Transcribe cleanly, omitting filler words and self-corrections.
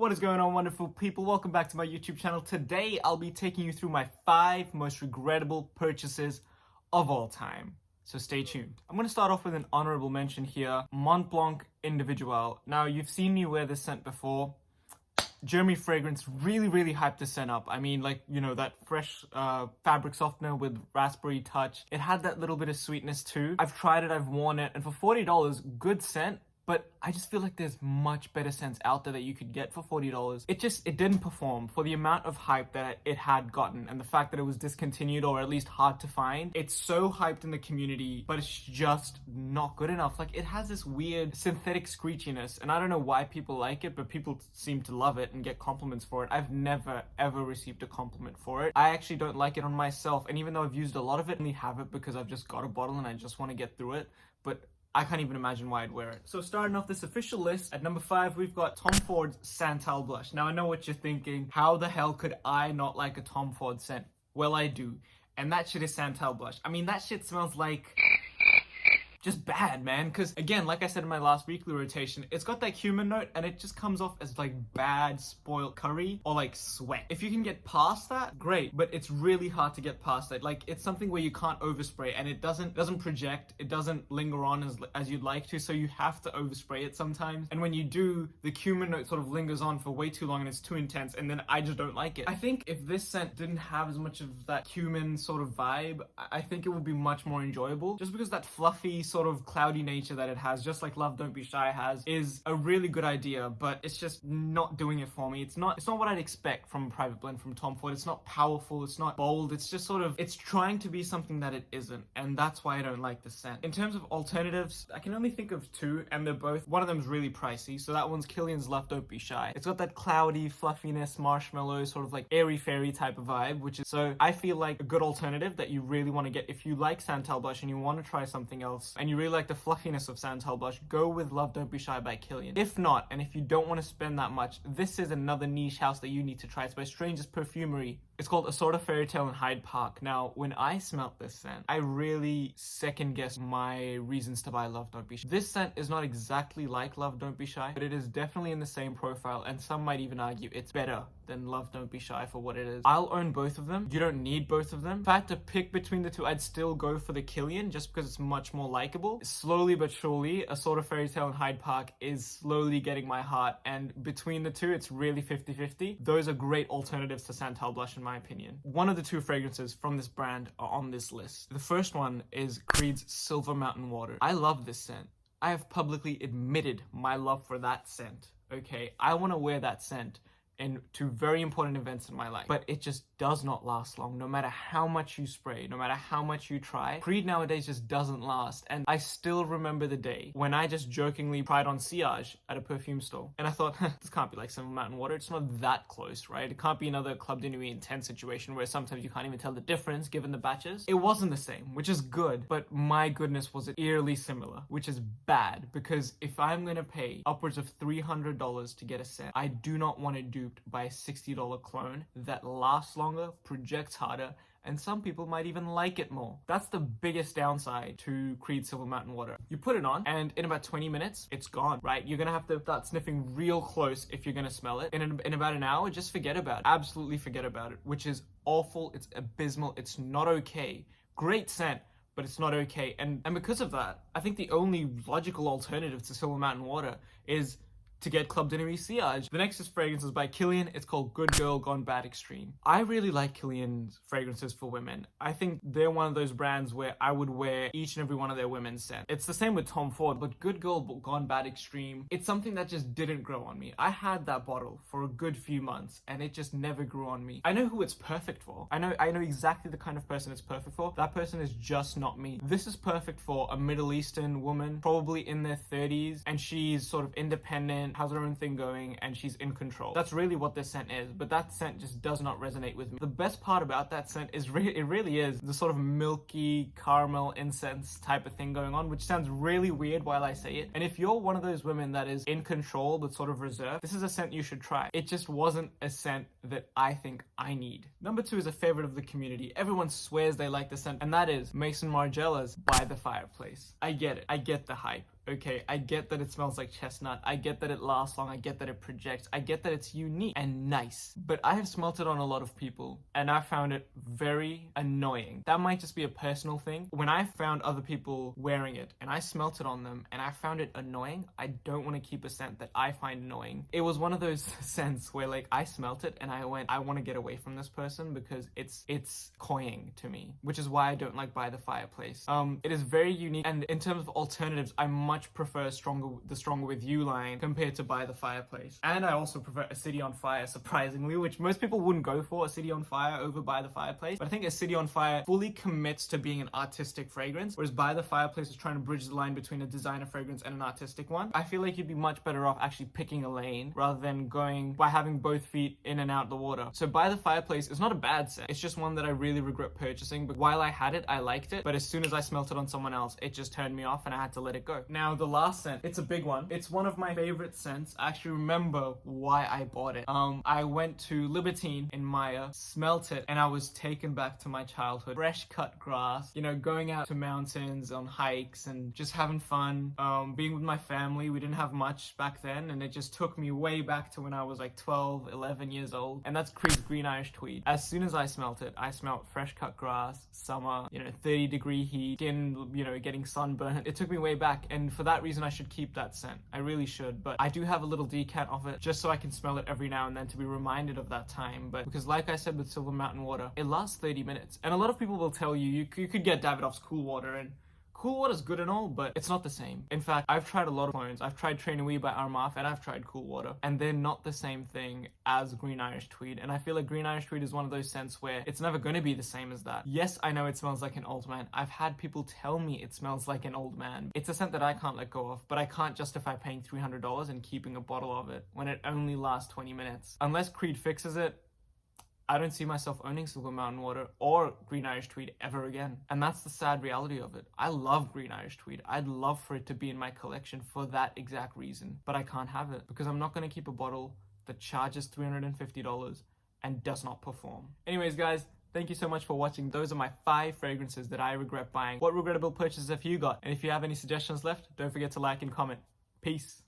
What is going on, wonderful people? Welcome back to my YouTube channel. Today, I'll be taking you through my 5 most regrettable purchases of all time. So stay tuned. I'm going to start off with an honorable mention here. Mont Blanc Individuele. Now, you've seen me wear this scent before. Germany fragrance, really hyped this scent up. I mean, like, you know, that fresh fabric softener with raspberry touch. It had that little bit of sweetness too. I've tried it, I've worn it, and for $40, good scent. But I just feel like there's much better scents out there that you could get for $40. It didn't perform for the amount of hype that it had gotten and the fact that it was discontinued or at least hard to find. It's so hyped in the community, but it's just not good enough. Like, it has this weird synthetic screechiness, and I don't know why people like it, but people seem to love it and get compliments for it. I've never ever received a compliment for it. I actually don't like it on myself, and even though I've used a lot of it, I only have it because I've just got a bottle and I just want to get through it. But I can't even imagine why I'd wear it. So starting off this official list, at number 5, we've got Tom Ford's Santal blush. Now I know what you're thinking. How the hell could I not like a Tom Ford scent? Well, I do. And that shit is Santal blush. I mean, that shit smells like just bad, man. Because again, like I said in my last weekly rotation, it's got that cumin note and it just comes off as like bad spoiled curry or like sweat. If you can get past that, great, but it's really hard to get past that. Like, it's something where you can't overspray and it doesn't project, it doesn't linger on as you'd like to, so you have to overspray it sometimes. And when you do, the cumin note sort of lingers on for way too long and it's too intense, and then I just don't like it. I think if this scent didn't have as much of that cumin sort of vibe, I think it would be much more enjoyable, just because that fluffy sort of cloudy nature that it has, just like Love Don't Be Shy has, is a really good idea, but it's just not doing it for me. It's not what I'd expect from a private blend from Tom Ford. It's not powerful, it's not bold, it's just sort of, it's trying to be something that it isn't, and that's why I don't like the scent. In terms of alternatives, I can only think of 2, and they're both, one of them is really pricey, so that one's Kilian's Love Don't Be Shy. It's got that cloudy fluffiness, marshmallow, sort of like airy fairy type of vibe, which is, so I feel like a good alternative that you really want to get if you like Santal blush and you want to try something else, and you really like the fluffiness of Santal blush, go with Love Don't Be Shy by Kilian. If not, and if you don't want to spend that much, this is another niche house that you need to try. It's by Stranger's Perfumery. It's called Assorted Fairy Tale in Hyde Park. Now, when I smelt this scent, I really second-guessed my reasons to buy Love Don't Be Shy. This scent is not exactly like Love Don't Be Shy, but it is definitely in the same profile, and some might even argue it's better than Love Don't Be Shy for what it is. I'll own both of them. You don't need both of them. If I had to pick between the two, I'd still go for the Kilian, just because it's much more likable. Slowly but surely, Assorted Fairy Tale in Hyde Park is slowly getting my heart, and between the two, it's really 50-50. Those are great alternatives to Santal blush, in my opinion. One of the 2 fragrances from this brand are on this list. The first one is Creed's Silver Mountain Water. I love this scent. I have publicly admitted my love for that scent, okay? I want to wear that scent and to very important events in my life, but it just does not last long. No matter how much you spray, no matter how much you try, Creed nowadays just doesn't last. And I still remember the day when I just jokingly tried on Sillage at a perfume store, and I thought, this can't be like Silver Mountain Water. It's not that close, right? It can't be another Club de Nuit intense situation where sometimes you can't even tell the difference given the batches. It wasn't the same, which is good, but my goodness, was it eerily similar, which is bad, because if I'm gonna pay upwards of $300 to get a scent, I do not want to do by a $60 clone that lasts longer, projects harder, and some people might even like it more. That's the biggest downside to Creed Silver Mountain Water. You put it on, and in about 20 minutes, it's gone, right? You're gonna have to start sniffing real close if you're gonna smell it. In about an hour, just forget about it. Absolutely forget about it, which is awful, it's abysmal, it's not okay. Great scent, but it's not okay. And because of that, I think the only logical alternative to Silver Mountain Water is to get Club de Nuit Sillage. The next fragrance is by Kilian. It's called Good Girl Gone Bad Extreme. I really like Kilian's fragrances for women. I think they're one of those brands where I would wear each and every one of their women's scents. It's the same with Tom Ford, but Good Girl Gone Bad Extreme, it's something that just didn't grow on me. I had that bottle for a good few months and it just never grew on me. I know who it's perfect for. I know exactly the kind of person it's perfect for. That person is just not me. This is perfect for a Middle Eastern woman, probably in their 30s, and she's sort of independent, has her own thing going, and she's in control. That's really what this scent is, but that scent just does not resonate with me. The best part about that scent is it really is the sort of milky caramel incense type of thing going on, which sounds really weird while I say it. And if you're one of those women that is in control but sort of reserved, this is a scent you should try. It just wasn't a scent that I think I need. Number 2 is a favorite of the community. Everyone swears they like the scent, and that is Maison Margiela's By the Fireplace. I get it. I get the hype. okay, I get that it smells like chestnut, I get that it lasts long, I get that it projects, I get that it's unique and nice, but I have smelt it on a lot of people and I found it very annoying. That might just be a personal thing. When I found other people wearing it and I smelt it on them and I found it annoying, I don't want to keep a scent that I find annoying. It was one of those scents where like I smelt it and I went, I want to get away from this person because it's cloying to me, which is why I don't like By the Fireplace. It is very unique, and in terms of alternatives, I much prefer the Stronger With You line compared to By the Fireplace. And I also prefer A City on Fire, surprisingly, which most people wouldn't go for, A City on Fire over By the Fireplace. But I think A City on Fire fully commits to being an artistic fragrance, whereas By the Fireplace is trying to bridge the line between a designer fragrance and an artistic one. I feel like you'd be much better off actually picking a lane rather than going by having both feet in and out the water. So By the Fireplace is not a bad scent. It's just one that I really regret purchasing, but while I had it, I liked it. But as soon as I smelt it on someone else, it just turned me off and I had to let it go. Now, the last scent, it's a big one. It's one of my favorite scents. I actually remember why I bought it. I went to Libertine in Maya, smelt it, and I was taken back to my childhood. Fresh cut grass, you know, going out to mountains on hikes and just having fun, being with my family. We didn't have much back then, and it just took me way back to when I was like 12, 11 years old. And that's Creed's Green Irish Tweed. As soon as I smelt it, I smelt fresh cut grass, summer, you know, 30-degree heat, skin, you know, getting sunburned. It took me way back, and for that reason I should keep that scent. I really should, but I do have a little decant of it just so I can smell it every now and then to be reminded of that time. But because like I said with Silver Mountain Water, it lasts 30 minutes. And a lot of people will tell you, you could get Davidoff's Cool Water, and Cool Water's good and all, but it's not the same. In fact, I've tried a lot of clones. I've tried Train Away by Armaf, and I've tried Cool Water, and they're not the same thing as Green Irish Tweed. And I feel like Green Irish Tweed is one of those scents where it's never going to be the same as that. Yes, I know it smells like an old man. I've had people tell me it smells like an old man. It's a scent that I can't let go of, but I can't justify paying $300 and keeping a bottle of it when it only lasts 20 minutes. Unless Creed fixes it, I don't see myself owning Silver Mountain Water or Green Irish Tweed ever again. And that's the sad reality of it. I love Green Irish Tweed. I'd love for it to be in my collection for that exact reason. But I can't have it because I'm not going to keep a bottle that charges $350 and does not perform. Anyways, guys, thank you so much for watching. Those are my 5 fragrances that I regret buying. What regrettable purchases have you got? And if you have any suggestions left, don't forget to like and comment. Peace.